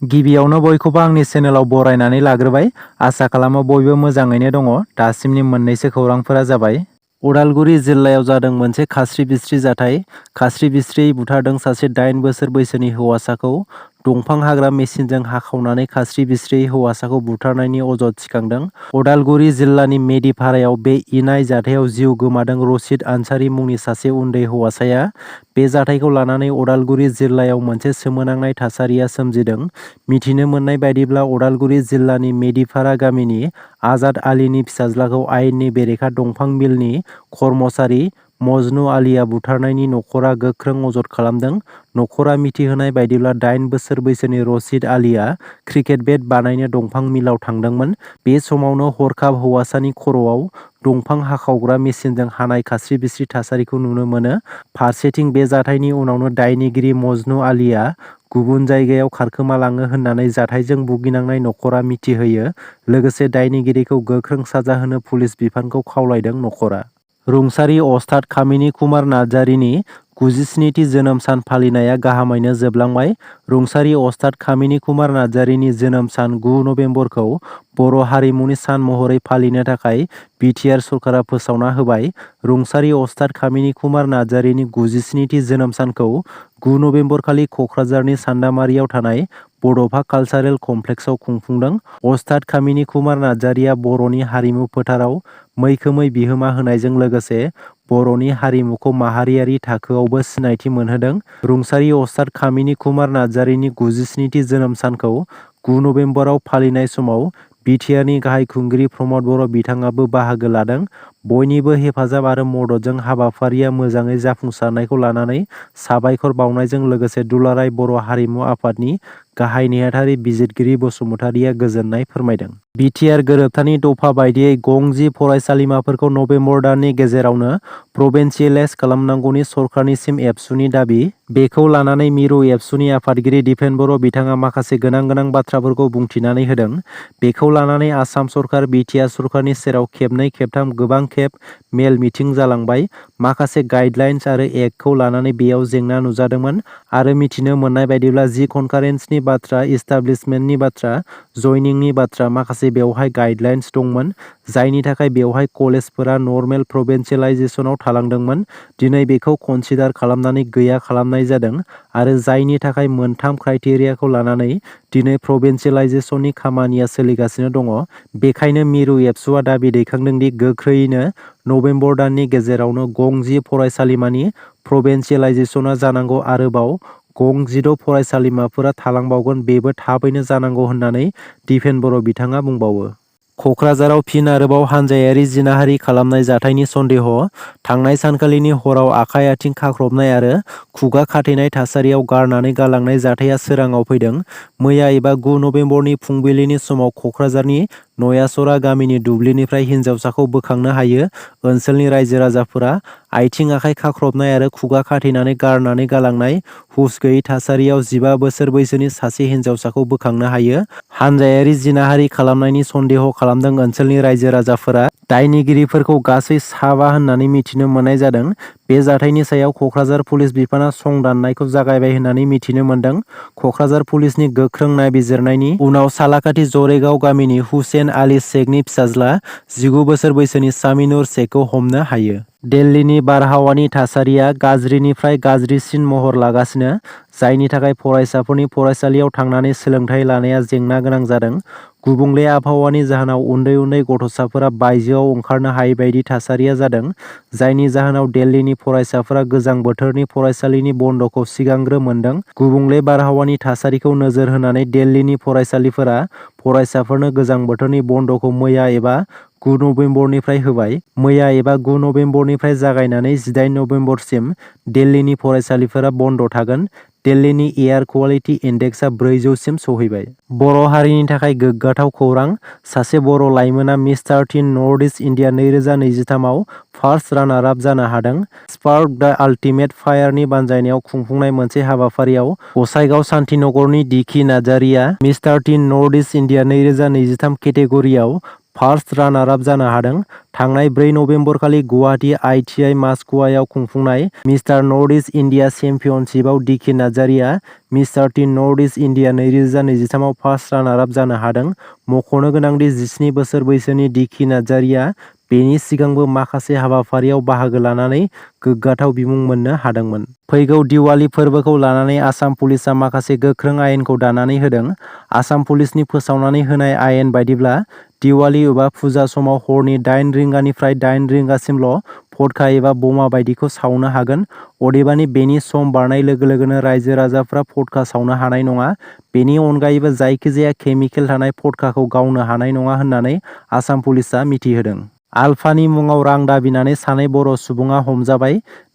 गिबियावनो बयखौबो आंनि चेनेलाव बरायनानै लाग्रोबाय। आसा खालामो बयबो मोजाङैनो दङ। दासिमनि मोननैसो खौरांफोरा जाबाय। उदालगुरि जिल्लायाव जादों मोनसे खास्रि-बिस्रि जाथाय। खास्रि-बिस्रियै बुथारदों सासे 8 बोसोर बैसोनि हौवासाखौ। दंफां हाग्रा मेसिनजों हाखावनानै खास्रि-बिस्रियै हौवासाखौ बुथारनायनि अजद थिखांदों। उदालगुरि जिल्लानि मेदिपारायाव बे इनाय जाथायाव जिउ गोमादों रसिद आनसारि मुंनि सासे उन्दै हौवासाया। बे जाथायखौ लानानै उदालगुरि जिल्लायाव मोनसे सोमोनांनाय थासारिया सोमजिदों। मिथिनो मोननाय बायदिब्ला उदालगुरि जिल्लानि मेदिपारा गामिनि आजाद आलीनि फिसाज्लाखौ आयेननि बेरेखा दंफां मिलनि कर्मचारी मजनु आलीया बुथारनायनि नखरा गोख्रों अजद खालामदों। नखरा मिथिहोनाय बायदिब्ला 8 बोसोर बैसोनि रसिद आलीया क्रिकेट बेट बानायनो दंफां मिलाव थांदोंमोन। बे समावनो हरखाब हौवासानि खर'आव दंफां हाखावग्रा मेसिनजों हानाय खास्रि-बिस्रि थासारिखौ नुनो मोनो। फारसेथिं बे जाथायनि उनावनो दायनिगिरि मजनु आलीया गुबुन जायगायाव खारखोमालाङो होननानै जाथायजों भुगिनांनाय नखरा मिथिहोयो। लोगोसे दायनिगिरिखौ गोख्रों साजा होनो पुलिस बिफानखौ खावलायदों नखरा। रुंसारि अस्ताद कामिनी कुमार नार्जारिनि 97थि जोनोम सान फालिनाया गाहामैनो जोबलांबाय। रुंसारि अस्ताद कामिनी कुमार नार्जारिनि जोनोम सान 9 नबेम्बरखौ बर' हारिमुनि सान महरै फालिनो थाखाय बिटिआर सरकारा फोसावना होबाय। रुंसारि अस्ताद कामिनी कुमार नार्जारिनि 97थि जोनोम सानखौ 9 नबेम्बरखालि कक्राझारनि सान्दामारियाव थानाय बड'फा कालचारेल कमप्लेक्सआव खुंफुंदों। अस्ताद कामिनी कुमार नार्जारिया बर'नि हारिमु फोथाराव मैखोमै बिहोमा होनायजों लोगोसे बर'नि हारिमुखौ माहारियारि थाखोआवबो सिनायथि मोनहोदों। रुंसारि अस्ताद कामिनी कुमार नार्जारिनि 97थि जोनोम सानखौ 9 नबेम्बराव फालिनाय समाव बिटिआरनि गाहाय खुंगिरि प्रमद बर' बिथाङाबो बाहागो लादों। बयनिबो हेफाजाब आरो मददजों हाबाफारिया मोजाङै जाफुंसारनायखौ लानानै साबायखर बावनायजों लोगोसे दुलाराय बर' हारिमु आफादनि गाहाय नेहाथारि बिजिरगिरि बसुमतारिया गोजोननाय फोरमायदों। बिटिआर गोरोबथानि दफा बायदियै गं 10 फरायसालिमाफोरखौ नबेम्बर दाननि गेजेरावनो प्रभिन्सियेलाइज खालामनांगौनि सरकारनिसिम एबसुनि दाबि। बेखौ लानानै मिरु एबसुनि आफादगिरि दिपेन बर' बिथाङा माखासे गोनां बाथ्राफोरखौ बुंथिनानै होदों। बेखौ लानानै आसाम सरकार बिटिआर सरकारनि सेराव खेबनै खेबथाम गोबां खेब मेल मिटिं जालांबाय। माखासे गाइडलाइन्स आरो एक्टखौ लानानै बेयाव जेंना नुजादोंमोन आरो मिथिनो मोननाय बायदिब्ला जि कनकारेन्सनि बाथ्रा, इस्टाब्लिशमेन्टनि बाथ्रा, जयनिंनि बाथ्रा माखासे बेवहाय गाइडलाइन्स दंमोन। जायनि थाखाय बेवहाय कलेजफोरा नर्मेल प्रभिन्सियेलाइजेसनाव थालांदोंमोन। दिनै बेखौ कनसिडार खालामनानै गैया खालामनाय जादों आरो जायनि थाखाय मोनथाम क्राइटेरियाखौ लानानै दिनै प्रभिन्सियेलाइजेसननि खामानिया सोलिगासिनो दङ। बेखायनो मिरु एबसुआ दाबि दैखांदों दि गोख्रैयैनो नबेम्बर दाननि गेजेरावनो गं 10 फरायसालिमानि प्रभिन्सियेलाइजेसना जानांगौ। आरोबाव गं 16 फरायसालिमाफोरा थालांबावगोन बेबो थाबैनो जानांगौ होननानै दिपेन बर' बिथाङा बुंबावो। कक्राझाराव फिन आरोबाव हानजायारि जिनाहारि खालामनाय जाथायनि सन्देह'। थांनाय सानखालिनि हराव आखाइ आथिं खाख्रबनाय आरो खुगा खाथेनाय थासारियाव गारनानै गालांनाय जाथाया सोराङाव फैदों। मैया एबा 9 नबेम्बरनि फुंबिलिनि समाव कक्राझारनि नयासरा गामिनि दुब्लिनिफ्राय हिन्जावसाखौ बोखांनो हायो। ओनसोलनि रायजो राजाफोरा आथिं आखाइ खाख्रबनाय आरो खुगा खाथेनानै गारनानै गालांनाय हुस गैयै थासारियाव 15 बोसोर बैसोनि सासे हिन्जावसाखौ बोखांनो हायो। हानजायारि जिनाहारि खालामनायनि सन्देह' खालामदों ओनसोलनि रायजो राजाफोरा। दायनिगिरिफोरखौ गासै 7 होननानै मिथिनो मोननाय जादों। बे जाथायनि सायाव कक्राझार पुलिस बिफाना संदाननायखौ जागायबाय होननानै मिथिनो मोनदों। कक्राझार पुलिसनि गोख्रों नायबिजिरनायनि उनाव सालाकाथि जरेगाव गामिनि हुसेन आली शेखनि फिसाज्ला 19 बोसोर बैसोनि सामिनुर शेखखौ हमनो हायो। दिल्लीनि बारहावानि थासारिया गाज्रिनिफ्राय गाज्रिसिन महर लागासिनो। जायनि थाखाय फरायसाफोरनि फरायसालियाव थांनानै सोलोंथाइ लानाया जेंना गोनां जादों। गुबुंले आबहावानि जाहोनाव उन्दै गथ'साफोरा बायजोआव ओंखारनो हायै बायदि थासारिया जादों। जायनि जाहोनाव दिल्लीनि फरायसाफोरा गोजां बोथोरनि फरायसालिनि बन्द'खौ सिगांग्रो मोनदों। गुबुंले बारहावानि थासारिखौ नोजोर होनानै दिल्लीनि फरायसालिफोरा फरायसाफोरनो गोजां बोथोरनि बन्द'खौ मैया एबा 9 नबेम्बरनिफ्राय होबाय। मैया एबा 9 नबेम्बरनिफ्राय जागायनानै 18 नबेम्बरसिम दिल्लीनि फरायसालिफोरा बन्द' थागोन। दिल्लीनि एयार क्वालिटि इन्डेक्सआ 400सिम सौहैबाय। बर' हारिनि थाखाय गोग्गाथाव खौरां। सासे बर' लाइमोना mister teen North East India 2023 आव फार्स्ट रानार आप जानो हादों। स्पार्क द आल्टिमेट फायारनि बानजायनायाव खुंफुंनाय मोनसे हाबाफारियाव गसाइगाव सान्तिनगरनि डिकि नार्जारिया mister teen North East India 2023 केटेगरियाव first रानार आप जानो हादों। थांनाय 4 नभेम्बर खालि गुवाहाटी ITI मास्क'वायाव खुंफुंनाय मिस्टार नर्थ इस्ट इन्डिया चेम्पियनशिपआव डिके नार्जारिया mister teen North East India 2023 आव फार्स्ट रानार आप जानो हादों। मख'नो गोनांदि 17 बोसोर बैसोनि डिके नार्जारिया बेनि सिगांबो माखासे हाबाफारियाव बाहागो लानानै गोग्गाथाव बिमुं मोननो हादोंमोन। फैगौ दिवाली फोरबोखौ लानानै आसाम पुलिसआ माखासे गोख्रों आयेनखौ दानानै होदों। आसाम पुलिसनि फोसावनानै होनाय आयेन बायदिब्ला दिवाली एबा फुजा समाव हरनि 8 रिंगानिफ्राय 8 रिंगासिमल' फटका एबा बमा बायदिखौ सावनो हागोन। अदेबानि बेनि सम बारनाय लोगो लोगोनो रायजो राजाफ्रा फटका सावनो हानाय नङा। बेनि अनगायैबो जायखिजाया केमिकेल थानाय फटकाखौ गावनो हानाय नङा होननानै आसाम पुलिसआ मिथिहोदों। आलफानि मुङाव रां दाबिनानै सानै बर' सुबुङा हमजाबाय।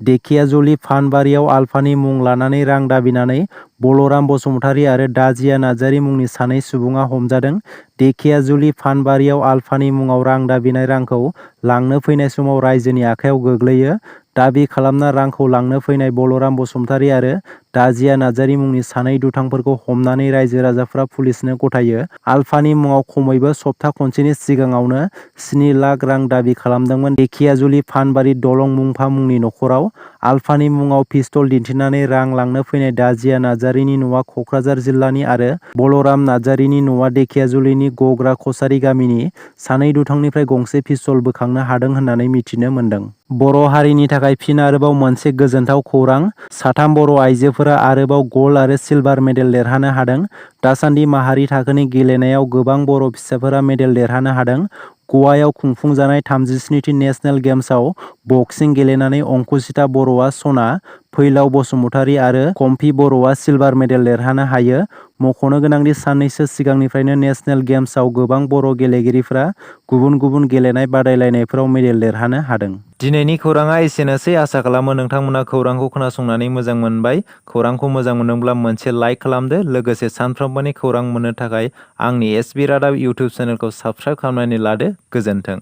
धेकियाजुलि फानबारियाव आलफानि मुं लानानै रां दाबिनानै बलराम बसुमतारी आरो दाजिया नार्जारी मुंनि सानै सुबुङा हमजादों। धेकियाजुलि फानबारियाव आलफानि मुङाव रां दाबिनाय रांखौ लांनो फैनाय समाव रायजोनि आखाइयाव गोग्लैयो। दाबि खालामना रांखौ लांनो फैनाय बलराम बसुमतारी आरो दाजिया नार्जारी मुंनि सानै दुथांफोरखौ हमनानै रायजो राजाफ्रा पुलिसनो गथायो। आलफानि मुङाव खमैबो सप्ता खनसेनि सिगाङावनो 7 लाख रां दाबि खालामदोंमोन धेकियाजुलि फानबारि दलं मुंफा मुंनि नखराव। आलफानि मुङाव पिस्तल दिन्थिनानै रां लांनो फैनाय दाजिया नार्जारीनि न'आ क'क्राझार जिल्लानि आरो बलराम नार्जारीनि न'आ धेकियाजुलिनि गग्रा कसारी गामिनि। सानै दुथांनिफ्राय गंसे पिस्तल बोखांनो हादों होननानै मिथिनो मोन्दों। बर' हारिनि थाखाय फिन आरोबाव मोनसे गोजोनथाव खौरां। 3 बर' आइजोफोरा आरोबाव गल्ड आरो सिलभार मेडेल देरहानो हादों। दासान्दि माहारि थाखोनि गेलेनायाव गोबां बर' फिसाफोरा मेडेल देरहानो हादों। गवायाव खुंफुंजानाय 37थि नेशनेल गेम्सआव बक्सिं गेलेनानै अंकुसिता बर'आ सना, फैलाव बसुमतारी आरो कम्फि बर'आ सिलभार मेडेल देरहानो हायो। मख'नो गोनांदि साननैसो सिगांनिफ्रायनो नेशनेल गेम्सआव गोबां बर' गेलेगिरिफ्रा गुबुन गुबुन गेलेनाय बादायलायनायफोराव मेडेल देरहानो हादों। दिनैनि खौराङा एसेनोसै। आसा खालामो नोंथांमोना खौरांखौ खोनासंनानै मोजां मोनबाय। खौरांखौ मोजां मोनदोंब्ला मोनसे लाइक खालामदो। लोगोसे सानफ्रोमबोनि खौरां मोननो थाखाय आंनि SB रादाब इउटुब चेनेलखौ साबस्क्राइब खालामनानै लादो। गोजोन्थों।